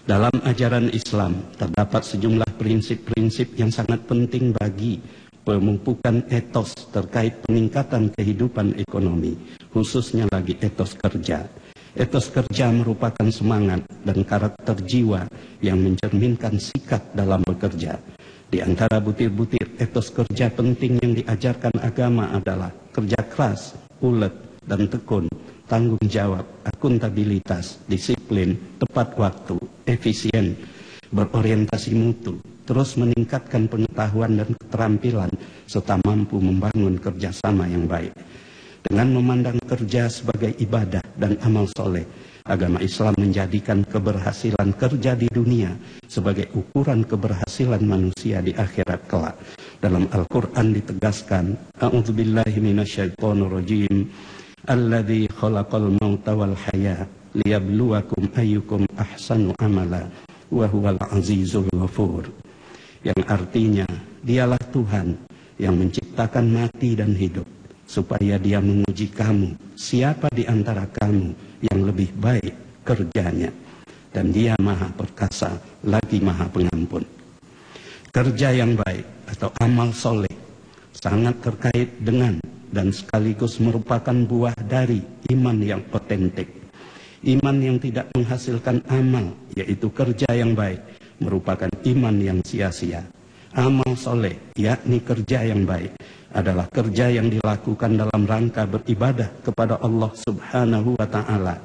Dalam ajaran Islam terdapat sejumlah prinsip-prinsip yang sangat penting bagi pemupukan etos terkait peningkatan kehidupan ekonomi, khususnya lagi etos kerja. Etos kerja merupakan semangat dan karakter jiwa yang mencerminkan sikap dalam bekerja. Di antara butir-butir etos kerja penting yang diajarkan agama adalah kerja keras, ulet, dan tekun, tanggung jawab, akuntabilitas, disiplin, tepat waktu, efisien, berorientasi mutu, terus meningkatkan pengetahuan dan keterampilan, serta mampu membangun kerjasama yang baik. Dengan memandang kerja sebagai ibadah dan amal soleh, agama Islam menjadikan keberhasilan kerja di dunia sebagai ukuran keberhasilan manusia di akhirat kelak. Dalam Al-Quran ditegaskan, A'udzubillahi minasyaitonirrajim, Alladzi khalaqal mauta wal haya liyabluwakum ayyukum ahsanu amala wa huwal azizul ghafur. Yang artinya, dialah Tuhan yang menciptakan mati dan hidup, supaya Dia menguji kamu, siapa di antara kamu yang lebih baik kerjanya. Dan Dia Maha Perkasa lagi Maha Pengampun. Kerja yang baik atau amal soleh sangat terkait dengan dan sekaligus merupakan buah dari iman yang otentik. Iman yang tidak menghasilkan amal, yaitu kerja yang baik, merupakan iman yang sia-sia. Amal soleh, yakni kerja yang baik, adalah kerja yang dilakukan dalam rangka beribadah kepada Allah Subhanahu wa Ta'ala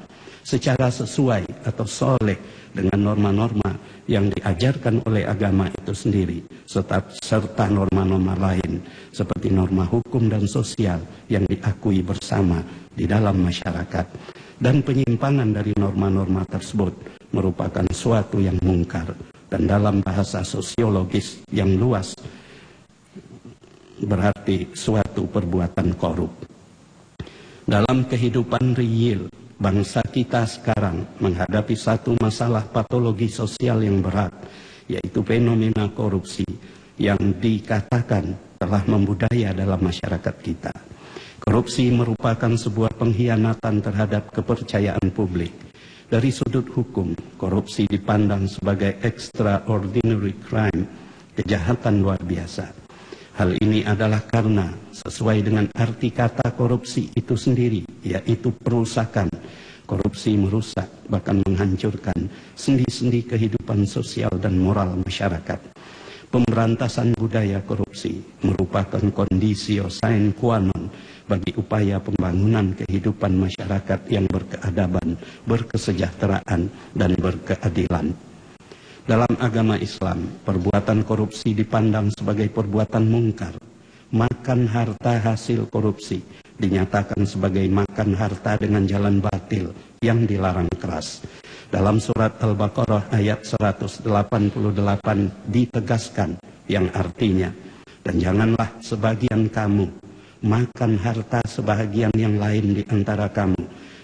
secara sesuai atau soleh dengan norma-norma yang diajarkan oleh agama itu sendiri, serta norma-norma lain seperti norma hukum dan sosial yang diakui bersama di dalam masyarakat. Dan penyimpangan dari norma-norma tersebut merupakan suatu yang mungkar, dan dalam bahasa sosiologis yang luas berarti suatu perbuatan korup. Dalam kehidupan real, bangsa kita sekarang menghadapi satu masalah patologi sosial yang berat, yaitu fenomena korupsi yang dikatakan telah membudaya dalam masyarakat kita. Korupsi merupakan sebuah pengkhianatan terhadap kepercayaan publik. Dari sudut hukum, korupsi dipandang sebagai extraordinary crime, kejahatan luar biasa. Hal ini adalah karena sesuai dengan arti kata korupsi itu sendiri, yaitu perusakan. Korupsi merusak, bahkan menghancurkan sendi-sendi kehidupan sosial dan moral masyarakat. Pemberantasan budaya korupsi merupakan kondisio sine qua non bagi upaya pembangunan kehidupan masyarakat yang berkeadaban, berkesejahteraan, dan berkeadilan. Dalam agama Islam, perbuatan korupsi dipandang sebagai perbuatan mungkar. Makan harta hasil korupsi dinyatakan sebagai makan harta dengan jalan batil yang dilarang keras. Dalam surat Al-Baqarah ayat 188 ditegaskan yang artinya, dan janganlah sebagian kamu makan harta sebahagian yang lain di antara kamu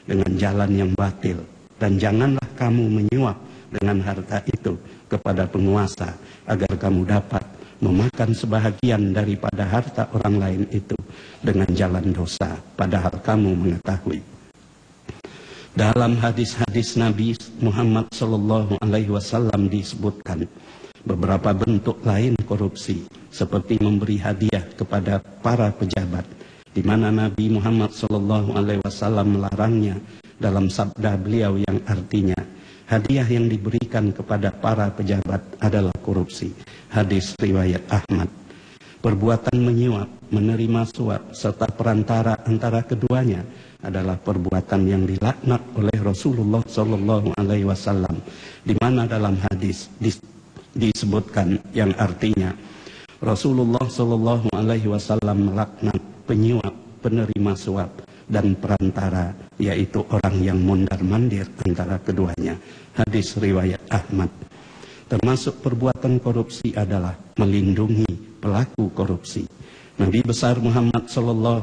dengan jalan yang batil, dan janganlah kamu menyuap dengan harta itu kepada penguasa agar kamu dapat memakan sebahagian daripada harta orang lain itu dengan jalan dosa, padahal kamu mengetahui. Dalam hadis-hadis Nabi Muhammad SAW disebutkan beberapa bentuk lain korupsi, seperti memberi hadiah kepada para pejabat, di mana Nabi Muhammad SAW melarangnya dalam sabda beliau yang artinya, hadiah yang diberikan kepada para pejabat adalah korupsi. Hadis riwayat Ahmad. Perbuatan menyuap, menerima suap, serta perantara antara keduanya adalah perbuatan yang dilaknat oleh Rasulullah SAW, di mana dalam hadis disebutkan yang artinya Rasulullah SAW melaknat penyuap, penerima suap, dan perantara, yaitu orang yang mondar-mandir antara keduanya. Hadis riwayat Ahmad. Termasuk perbuatan korupsi adalah melindungi pelaku korupsi. Nabi besar Muhammad SAW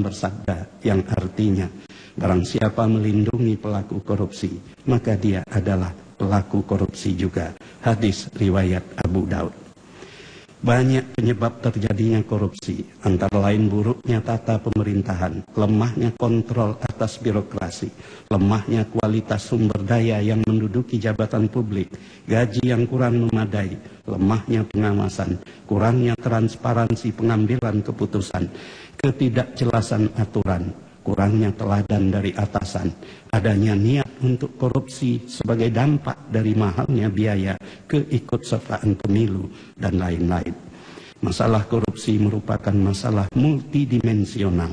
bersabda yang artinya, barang siapa melindungi pelaku korupsi, maka dia adalah pelaku korupsi juga. Hadis riwayat Abu Daud. Banyak penyebab terjadinya korupsi, antara lain buruknya tata pemerintahan, lemahnya kontrol atas birokrasi, lemahnya kualitas sumber daya yang menduduki jabatan publik, gaji yang kurang memadai, lemahnya pengawasan, kurangnya transparansi pengambilan keputusan, ketidakjelasan aturan, kurangnya teladan dari atasan, adanya niat untuk korupsi sebagai dampak dari mahalnya biaya keikutsertaan pemilu, dan lain-lain. Masalah korupsi merupakan masalah multidimensional,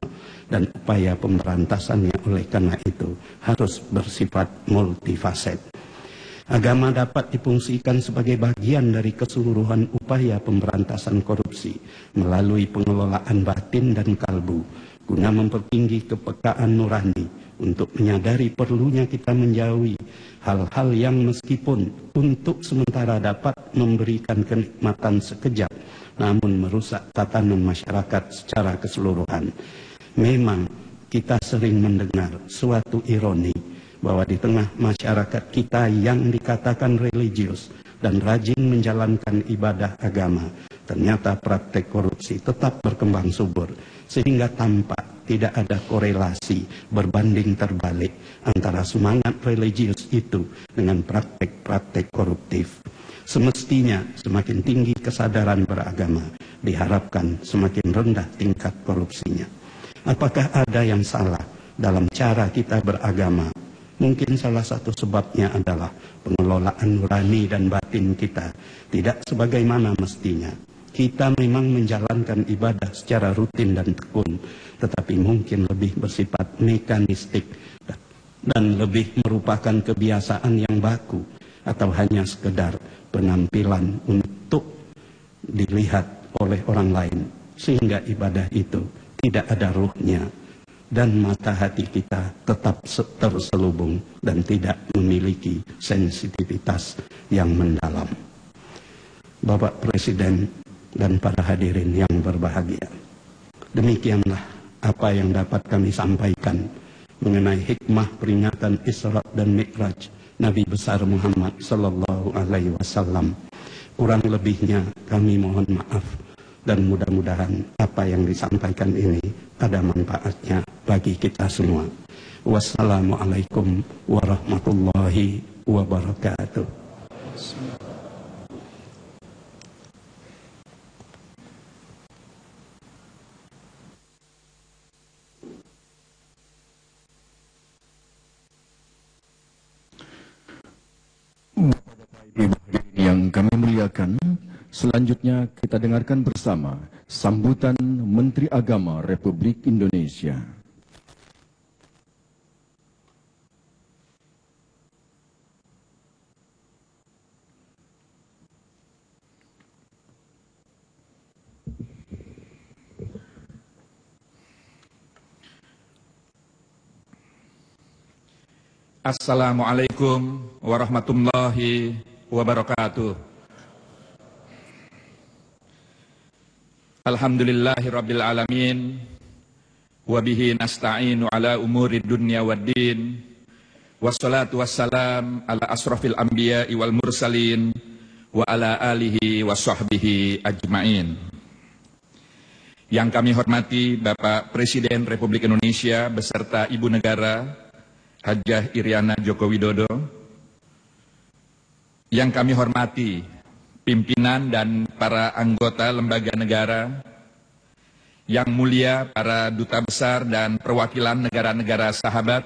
dan upaya pemberantasannya oleh karena itu harus bersifat multifaset. Agama dapat difungsikan sebagai bagian dari keseluruhan upaya pemberantasan korupsi melalui pengelolaan batin dan kalbu, guna mempertinggi kepekaan nurani untuk menyadari perlunya kita menjauhi hal-hal yang meskipun untuk sementara dapat memberikan kenikmatan sekejap, namun merusak tatanan masyarakat secara keseluruhan. Memang kita sering mendengar suatu ironi bahwa di tengah masyarakat kita yang dikatakan religius dan rajin menjalankan ibadah agama, ternyata praktek korupsi tetap berkembang subur, sehingga tampak tidak ada korelasi berbanding terbalik antara semangat religius itu dengan praktek-praktek koruptif. Semestinya semakin tinggi kesadaran beragama, diharapkan semakin rendah tingkat korupsinya. Apakah ada yang salah dalam cara kita beragama? Mungkin salah satu sebabnya adalah pengelolaan nurani dan batin kita tidak sebagaimana mestinya. Kita memang menjalankan ibadah secara rutin dan tekun, tetapi mungkin lebih bersifat mekanistik dan lebih merupakan kebiasaan yang baku atau hanya sekedar penampilan untuk dilihat oleh orang lain, sehingga ibadah itu tidak ada ruhnya dan mata hati kita tetap terselubung dan tidak memiliki sensitivitas yang mendalam. Bapak Presiden dan para hadirin yang berbahagia, demikianlah apa yang dapat kami sampaikan mengenai hikmah peringatan Isra dan Mi'raj Nabi besar Muhammad sallallahu alaihi wasallam. Kurang lebihnya kami mohon maaf, dan mudah-mudahan apa yang disampaikan ini ada manfaatnya bagi kita semua. Wassalamualaikum warahmatullahi wabarakatuh. Yang kami muliakan, selanjutnya kita dengarkan bersama sambutan Menteri Agama Republik Indonesia. Assalamualaikum warahmatullahi wabarakatuh. Alhamdulillahirabbil alamin, wa bihi nasta'inu ala umuri dunya waddin, wassalatu wassalam ala asrafil anbiya'i wal mursalin wa ala alihi wa sahbihi ajmain. Yang kami hormati Bapak Presiden Republik Indonesia beserta Ibu Negara Hajah Iriana Joko Widodo, yang kami hormati pimpinan dan para anggota lembaga negara, yang mulia para duta besar dan perwakilan negara-negara sahabat,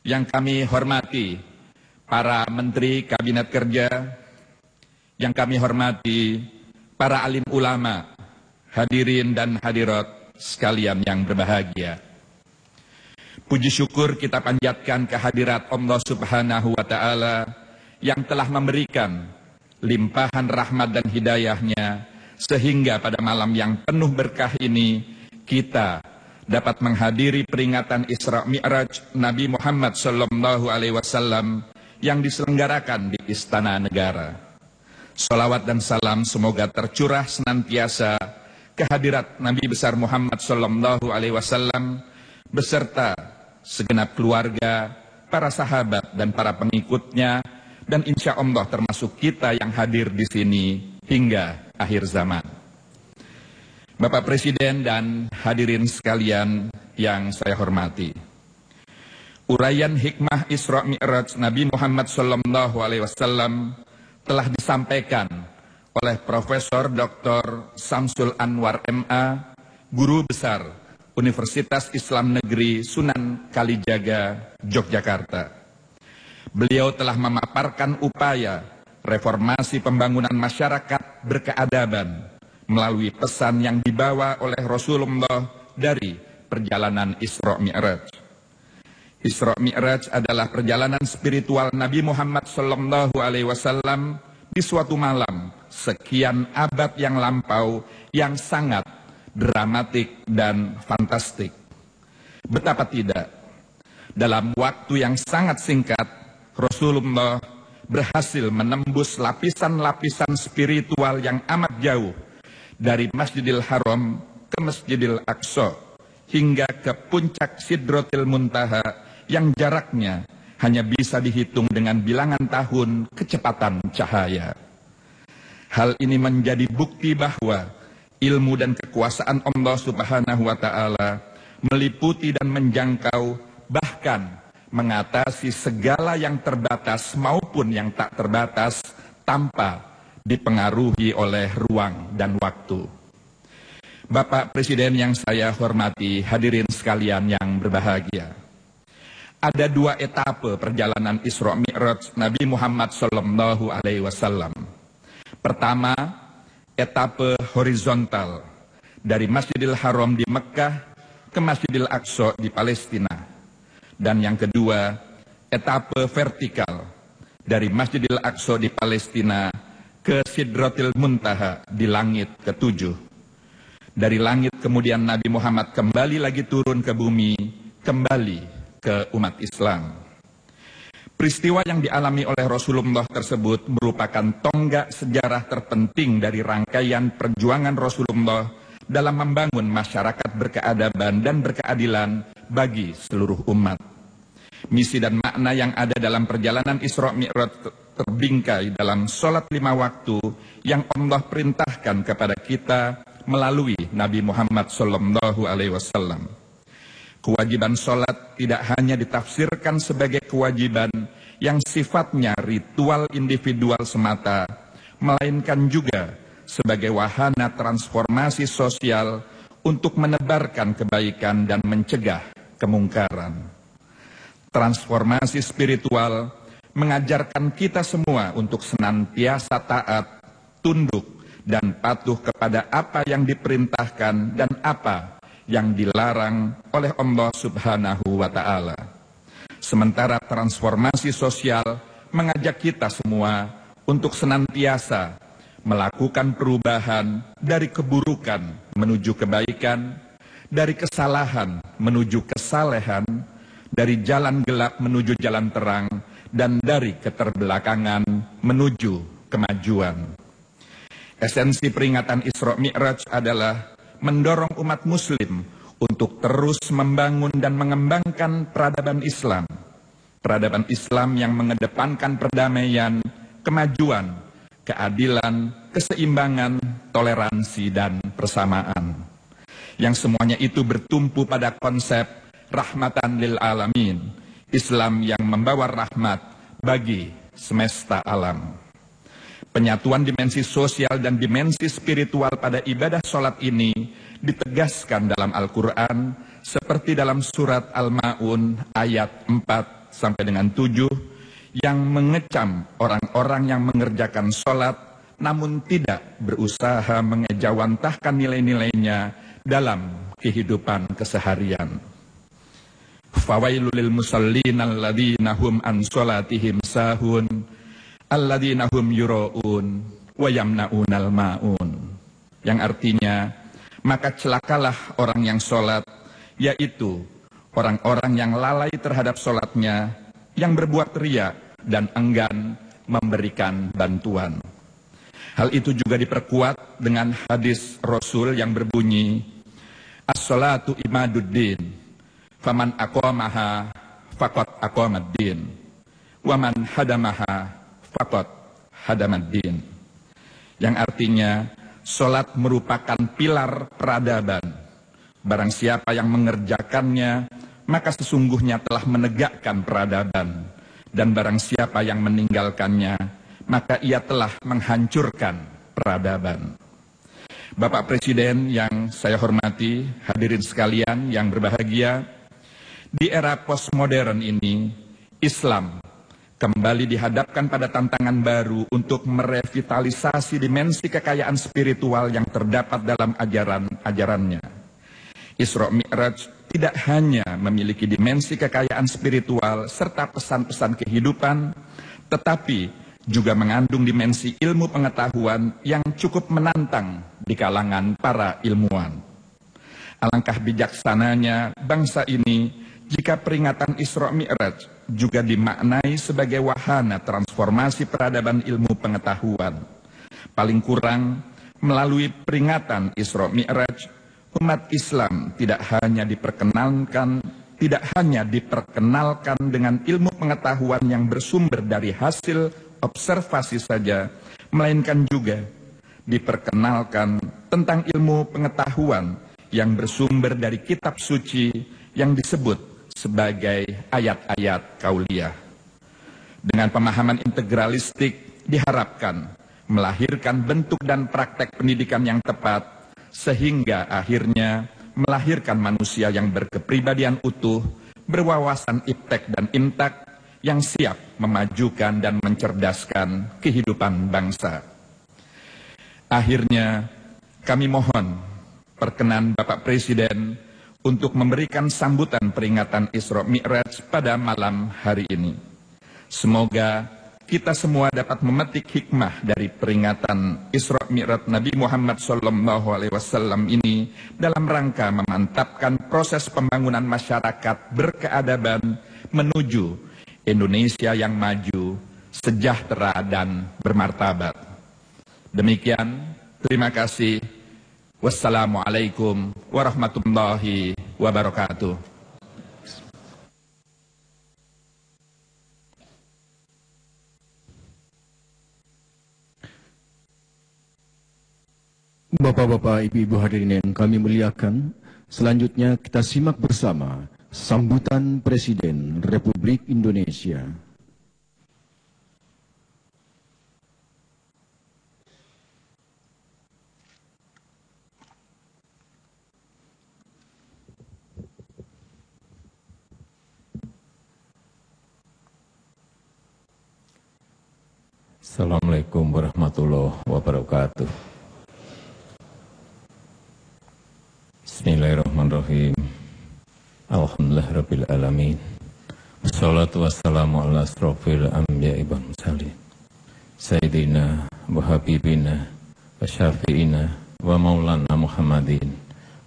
yang kami hormati para menteri kabinet kerja, yang kami hormati para alim ulama, hadirin dan hadirat sekalian yang berbahagia. Puji syukur kita panjatkan kehadirat Allah Subhanahu wa Ta'ala yang telah memberikan limpahan rahmat dan hidayahnya, sehingga pada malam yang penuh berkah ini kita dapat menghadiri peringatan Isra Mi'raj Nabi Muhammad sallallahu alaihi wasallam yang diselenggarakan di Istana Negara. Salawat dan salam semoga tercurah senantiasa kehadirat Nabi besar Muhammad sallallahu alaihi wasallam beserta segenap keluarga, para sahabat dan para pengikutnya, dan insya Allah termasuk kita yang hadir di sini hingga akhir zaman. Bapak Presiden dan hadirin sekalian yang saya hormati, uraian hikmah Isra Mi'raj Nabi Muhammad SAW telah disampaikan oleh Profesor Dr. Samsul Anwar MA, Guru Besar Universitas Islam Negeri Sunan Kalijaga, Yogyakarta. Beliau telah memaparkan upaya reformasi pembangunan masyarakat berkeadaban melalui pesan yang dibawa oleh Rasulullah dari perjalanan Isra Mi'raj. Isra Mi'raj adalah perjalanan spiritual Nabi Muhammad SAW di suatu malam sekian abad yang lampau yang sangat dramatik dan fantastik. Betapa tidak, dalam waktu yang sangat singkat, Rasulullah berhasil menembus lapisan-lapisan spiritual yang amat jauh dari Masjidil Haram ke Masjidil Aqsa hingga ke puncak Sidratil Muntaha yang jaraknya hanya bisa dihitung dengan bilangan tahun kecepatan cahaya. Hal ini menjadi bukti bahwa ilmu dan kekuasaan Allah Subhanahu wa Ta'ala meliputi dan menjangkau, bahkan mengatasi segala yang terbatas maupun yang tak terbatas tanpa dipengaruhi oleh ruang dan waktu. Bapak Presiden yang saya hormati, hadirin sekalian yang berbahagia. Ada dua etape perjalanan Isra Mi'raj Nabi Muhammad SAW. Pertama, etape horizontal dari Masjidil Haram di Mekkah ke Masjidil Aqsa di Palestina. Dan yang kedua, etape vertikal dari Masjidil Aqsa di Palestina ke Sidratil Muntaha di langit ketujuh. Dari langit kemudian Nabi Muhammad kembali lagi turun ke bumi, kembali ke umat Islam. Peristiwa yang dialami oleh Rasulullah tersebut merupakan tonggak sejarah terpenting dari rangkaian perjuangan Rasulullah dalam membangun masyarakat berkeadaban dan berkeadilan bagi seluruh umat. Misi dan makna yang ada dalam perjalanan Isra Mi'raj terbingkai dalam sholat 5 waktu yang Allah perintahkan kepada kita melalui Nabi Muhammad SAW. Kewajiban sholat tidak hanya ditafsirkan sebagai kewajiban yang sifatnya ritual individual semata, melainkan juga sebagai wahana transformasi sosial untuk menebarkan kebaikan dan mencegah kemungkaran. Transformasi spiritual mengajarkan kita semua untuk senantiasa taat, tunduk, dan patuh kepada apa yang diperintahkan dan apa yang dilarang oleh Allah Subhanahu wa Ta'ala. Sementara transformasi sosial mengajak kita semua untuk senantiasa melakukan perubahan dari keburukan menuju kebaikan, dari kesalahan menuju kesalehan, dari jalan gelap menuju jalan terang, dan dari keterbelakangan menuju kemajuan. Esensi peringatan Isra Mi'raj adalah mendorong umat muslim untuk terus membangun dan mengembangkan peradaban Islam. Peradaban Islam yang mengedepankan perdamaian, kemajuan, keadilan, keseimbangan, toleransi, dan persamaan. Yang semuanya itu bertumpu pada konsep rahmatan lil alamin, Islam yang membawa rahmat bagi semesta alam. Penyatuan dimensi sosial dan dimensi spiritual pada ibadah sholat ini ditegaskan dalam Al-Quran seperti dalam surat Al-Ma'un ayat 4 sampai dengan 7 yang mengecam orang-orang yang mengerjakan sholat namun tidak berusaha mengejawantahkan nilai-nilainya dalam kehidupan keseharian. Fawailul lil musallin alladzina hum an sholatihim sahun alladzina hum yura'un wa yamna'unal ma'un. Yang artinya, maka celakalah orang yang sholat, yaitu orang-orang yang lalai terhadap sholatnya, yang berbuat riya dan enggan memberikan bantuan. Hal itu juga diperkuat dengan hadis Rasul yang berbunyi, as-sholatu imaduddin, faman aqamaha faqad aqamaddin, waman hadamaha faqad hadamaddin. Yang artinya, sholat merupakan pilar peradaban. Barang siapa yang mengerjakannya, maka sesungguhnya telah menegakkan peradaban. Dan barang siapa yang meninggalkannya, maka ia telah menghancurkan peradaban. Bapak Presiden yang saya hormati, hadirin sekalian yang berbahagia, di era postmodern ini, Islam kembali dihadapkan pada tantangan baru untuk merevitalisasi dimensi kekayaan spiritual yang terdapat dalam ajaran-ajarannya. Isra Mi'raj tidak hanya memiliki dimensi kekayaan spiritual serta pesan-pesan kehidupan, tetapi juga mengandung dimensi ilmu pengetahuan yang cukup menantang di kalangan para ilmuwan. Alangkah bijaksananya bangsa ini jika peringatan Isra Mi'raj juga dimaknai sebagai wahana transformasi peradaban ilmu pengetahuan. Paling kurang, melalui peringatan Isra Mi'raj, umat Islam tidak hanya diperkenalkan dengan ilmu pengetahuan yang bersumber dari hasil observasi saja, melainkan juga diperkenalkan tentang ilmu pengetahuan yang bersumber dari kitab suci yang disebut sebagai ayat-ayat kauliyah. Dengan pemahaman integralistik diharapkan melahirkan bentuk dan praktek pendidikan yang tepat sehingga akhirnya melahirkan manusia yang berkepribadian utuh, berwawasan iptek dan imtak, yang siap memajukan dan mencerdaskan kehidupan bangsa. Akhirnya, kami mohon perkenan Bapak Presiden untuk memberikan sambutan peringatan Isra Mi'raj pada malam hari ini. Semoga kita semua dapat memetik hikmah dari peringatan Isra Mi'raj Nabi Muhammad SAW ini dalam rangka memantapkan proses pembangunan masyarakat berkeadaban menuju Indonesia yang maju, sejahtera dan bermartabat. Demikian, terima kasih. Wassalamualaikum warahmatullahi wabarakatuh. Bapak-bapak, ibu-ibu hadirin yang kami muliakan, selanjutnya kita simak bersama sambutan Presiden Republik Indonesia. Assalamualaikum warahmatullahi wabarakatuh. Bismillahirrahmanirrahim. Alhamdulillahirabbil alamin. Wassalatu wassalamu ala asrofil anbiya'i wal mursalin. Sayyidina wa habibina wa syafi'ina wa maulana Muhammadin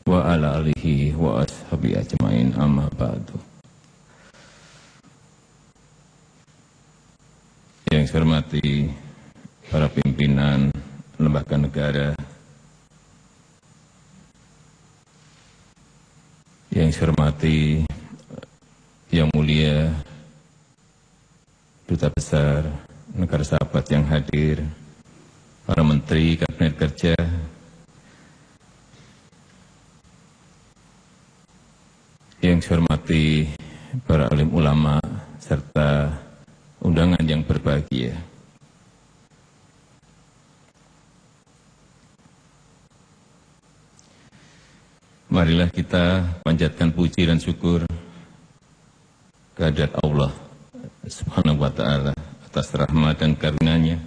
wa ala alihi wa ashabi ajmain, amma ba'du. Yang saya hormati para pimpinan lembaga negara, yang saya hormati Yang Mulia Duta Besar Negara Sahabat yang hadir, para Menteri Kabinet Kerja, yang saya hormati para alim ulama serta undangan yang berbahagia. Marilah kita panjatkan puji dan syukur kehadirat Allah Subhanahu wa ta'ala atas rahmat dan karunia-Nya.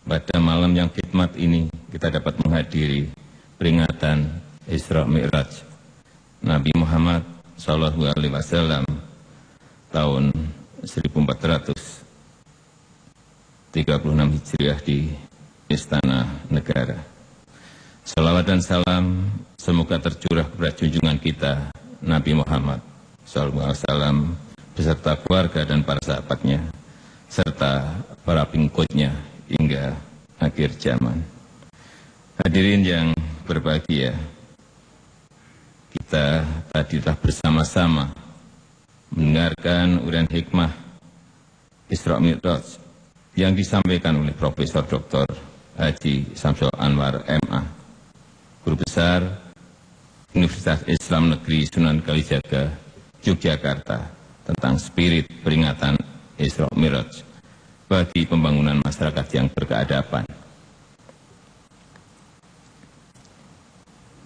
Pada malam yang khidmat ini kita dapat menghadiri peringatan Isra Mi'raj Nabi Muhammad SAW tahun 1436 Hijriah di Istana Negara. Salawat dan salam semoga tercurah kepada junjungan kita Nabi Muhammad SAW beserta keluarga dan para sahabatnya serta para pengikutnya hingga akhir zaman. Hadirin yang berbahagia, kita tadi telah bersama-sama mendengarkan uraian hikmah Isra Mi'raj yang disampaikan oleh Profesor Dr. Haji Samsul Anwar MA, Guru Besar Universitas Islam Negeri Sunan Kalijaga, Yogyakarta, tentang spirit peringatan Isra Mi'raj bagi pembangunan masyarakat yang berkeadaban.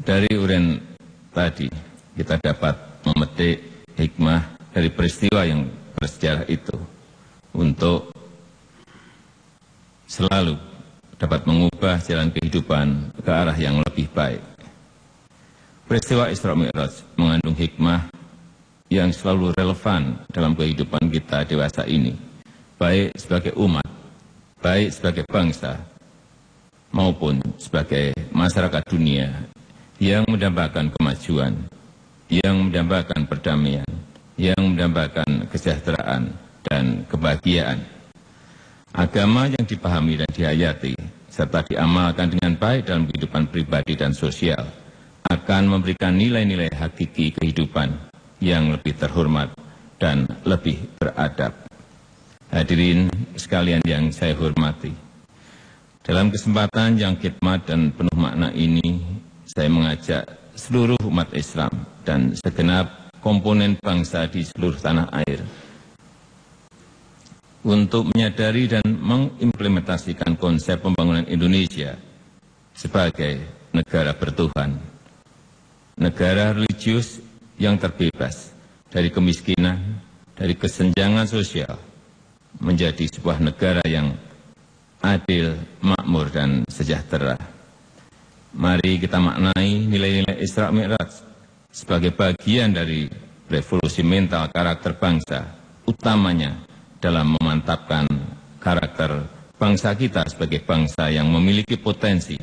Dari uraian tadi kita dapat memetik hikmah dari peristiwa yang bersejarah itu untuk selalu dapat mengubah jalan kehidupan ke arah yang lebih baik. Peristiwa Isra Mi'raj mengandung hikmah yang selalu relevan dalam kehidupan kita dewasa ini, baik sebagai umat, baik sebagai bangsa, maupun sebagai masyarakat dunia yang mendambakan kemajuan, yang mendambakan perdamaian, yang mendambakan kesejahteraan dan kebahagiaan. Agama yang dipahami dan dihayati serta diamalkan dengan baik dalam kehidupan pribadi dan sosial akan memberikan nilai-nilai hakiki kehidupan yang lebih terhormat dan lebih beradab. Hadirin sekalian yang saya hormati, Dalam kesempatan yang khidmat dan penuh makna ini, saya mengajak seluruh umat Islam dan segenap komponen bangsa di seluruh tanah air untuk menyadari dan mengimplementasikan konsep pembangunan Indonesia sebagai negara bertuhan, negara religius yang terbebas dari kemiskinan, dari kesenjangan sosial, menjadi sebuah negara yang adil, makmur, dan sejahtera. Mari kita maknai nilai-nilai Isra Mi'raj sebagai bagian dari revolusi mental karakter bangsa, utamanya dalam memantapkan karakter bangsa kita sebagai bangsa yang memiliki potensi,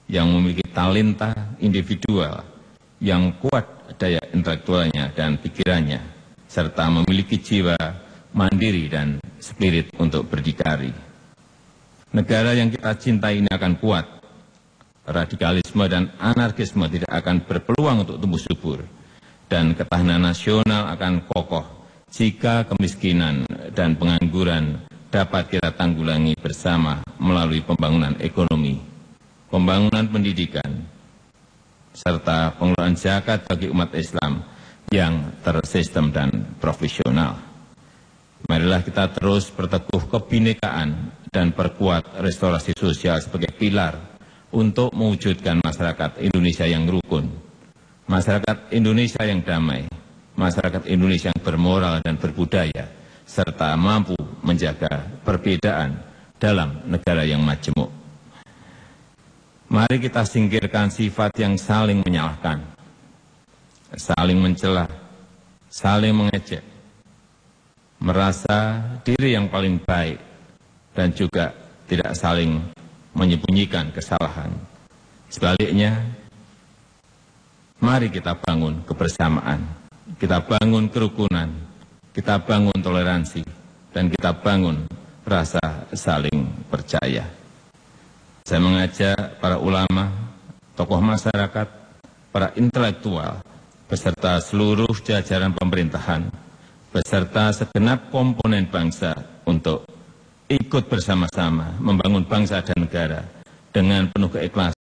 yang memiliki talenta individual, yang kuat daya intelektualnya dan pikirannya, serta memiliki jiwa mandiri dan spirit untuk berdikari. Negara yang kita cintai ini akan kuat. Radikalisme dan anarkisme tidak akan berpeluang untuk tumbuh subur. Dan ketahanan nasional akan kokoh jika kemiskinan dan pengangguran dapat kita tanggulangi bersama melalui pembangunan ekonomi, pembangunan pendidikan, serta pengelolaan zakat bagi umat Islam yang tersistem dan profesional. Marilah kita terus berteguh kebinekaan dan perkuat restorasi sosial sebagai pilar untuk mewujudkan masyarakat Indonesia yang rukun, masyarakat Indonesia yang damai, masyarakat Indonesia yang bermoral dan berbudaya, serta mampu menjaga perbedaan dalam negara yang majemuk. Mari kita singkirkan sifat yang saling menyalahkan, saling mencela, saling mengejek, merasa diri yang paling baik, dan juga tidak saling menyembunyikan kesalahan. Sebaliknya, mari kita bangun kebersamaan, kita bangun kerukunan, kita bangun toleransi, dan kita bangun rasa saling percaya. Saya mengajak para ulama, tokoh masyarakat, para intelektual, beserta seluruh jajaran pemerintahan, beserta segenap komponen bangsa untuk ikut bersama-sama membangun bangsa dan negara dengan penuh keikhlasan.